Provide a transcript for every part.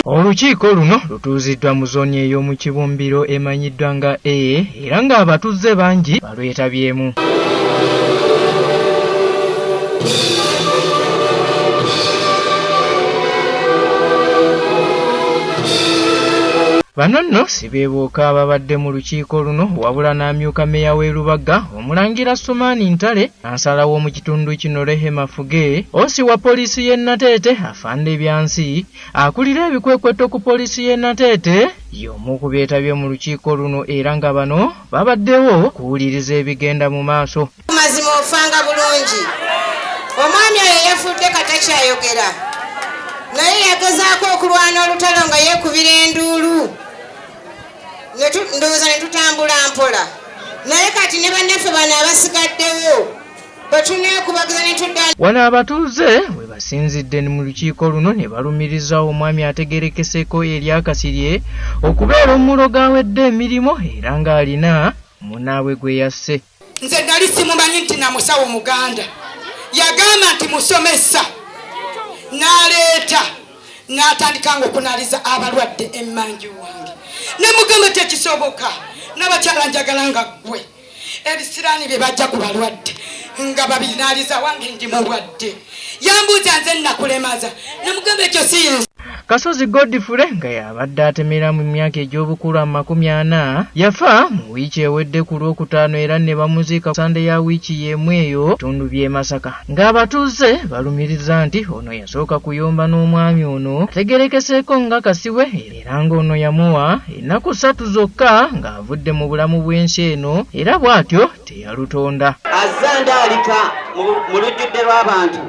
Olukiiko luno lutuuziddwa mu zooni ey'omu Kibumbiro emanyiddwa nga A era ng'abatuuze bangi balwetabyemu. Bano nno si beebooka ababadde mu lukiiko luno wabula n'amyuka mmeeya w'e Lubaga Omulangira Asumaani Ntale ansalawo mu kitundu kino Rehema Fuge osi wa poliisi y'e Nateete Afande Byansi akulira ebikwekweto ku poliisi y'e Nateete y'omu ku beetabye mu lukiiko luno era nga bano babaddewo kuwuliriza ebigenda mu maaso. Mazima ofanga bulungi omwami oyo yafudde katakyayogera naye yagezaako okulwana olutalo nga yeekubira enduulu ndowooza ne tutambula mpola naye kati ne bannaffe bano abasigaddewo batuneekubagiza ne tudda. Wano abatuuze we basinzidde mu lukiiko luno ne balumiriza omwami ategerekeseeko eri akasirye okubeera omulogo awedde emirimu era ng'alina munaawe gwe yasse. Nze nali simumanyi nti na musawo Muganda yagamba nti musomesa n'aleeta n'atandika nga okunaliza abalwadde emmanju wange ne mugamba tekisoboka n'abakyala njagala nga ggwe ebisiraani bye bajja ku balwadde nga babinaliza wange ndi mulwadde yambuuza nze nakulemaza ne mugamba ekyo siyinza. Kasozi Godfrey nga yabadde atemera mu myaka egy'obukulu 40 yafa mu wiiki ewedde ku Lwokutaano era ne bamuziika Sande ya wiiki y'emu eyo tundu by'e Masaka ng'abatuuze balumiriza nti ono yasooka kuyomba n'omwami ono ategerekeseeko nga kasiwe era ng'ono yamuwa ennaku 3 zokka ng'avudde mu bulamu bw'ensi eno era bw'atyo teyalutonda. Azandaalika mu lujjudde lw'abantu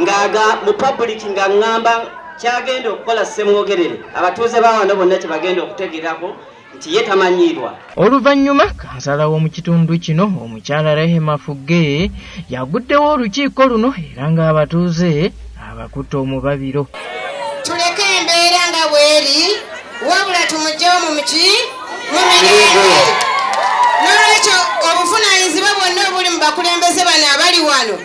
ng'aga mu public nga ngamba kyagenda okukola semwogerere abatuuze bawano bonna kyebagenda okutegerako nti ye tamanyirwa. Oluvannyuma kansalawo mu kitundu kino omukyala Rehema Fuge yaguddewo olukiiko luno era ng'abatuuze abakutte omubabiro. Tuleke embeera nga bweri wabula tumugyewo mu mirembe n'olwekyo obuvunaanyizibwa bwonna obuli mu bakulembeze bano abali wano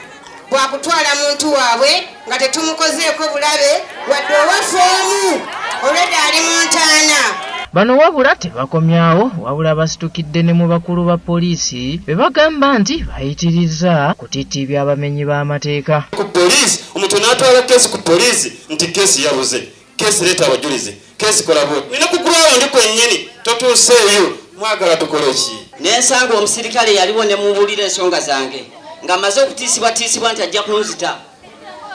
bwakutwala muntu waabwe nga tetumukozeeko bulabe wadde owafoomu olwedde ali mu ntaana. Bano wabula tebakomyawo wabula basitukidde ne mu bakulu ba poliisi be bagamba nti bayitiriza kutittibya abamenyi b'amateeka. Ku poliisi omuntu n'atwala keesi ku poliisi nti keesi yabuze keesi leeta abajulizi keesi kola bwe nina kugulawo ndi kwennyini totuuseeyo mwagala tukole ki. N'ensanga omusirikale yaliwo ne mubuulira ensonga zange nga maze okutiisibwatiisibwa nti ajja kunzita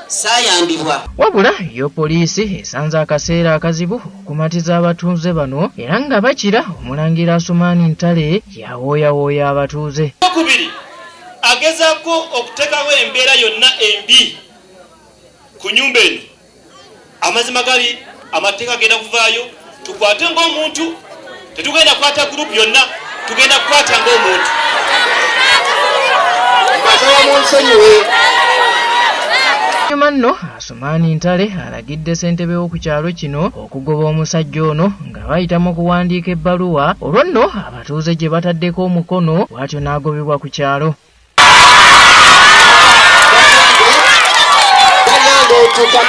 saayambibwa. Wabula yo poliisi esanze akaseera akazibu okumatiza abatuuze bano era nga bakira Omulangira Asumaani Ntale yawooyawooya abatuuze. Okubiri agezaako okuteekawo embeera yonna embi ku nnyumba eno. Amazima gali amateeka agenda kuvaayo tukwate ng'omuntu tetugenda kukwata gurupu yonna tugenda kukwata ng'omuntu. Nyuma nno Asumaani Ntale alagidde ssentebe w'oku kyalo kino okugoba omusajja ono nga bayita mu kuwandiika ebbaluwa olwo nno abatuuze gye bataddeko omukono bw'atyo n'agobebwa ku kyalo.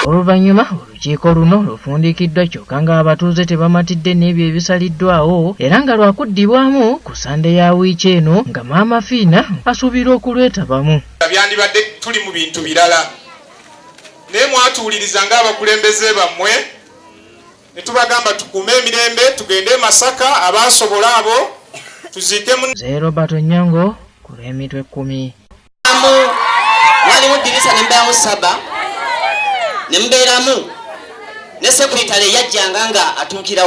Oluvannyuma olukiiko luno lufundikiddwa kyokka ng'abatuuze tebamatidde n'ebyo ebisaliddwawo era nga lwakuddibwamu ku Sande ya wiiki eno nga Maama Fiina asuubira okulwetabamu. Byandibadde tuli mu bintu birala naye mwatuwuliriza ng'abakulembeze bammwe ne tubagamba tukuume emirembe tugende e Masaka abasobola abo tuziike mu Robert Onyango ku lw'emitwe 10. Waliwo ddirisa ne mbeeramu saba ne mbeeramu ne sekuritale yajjanga nga atuukirawo.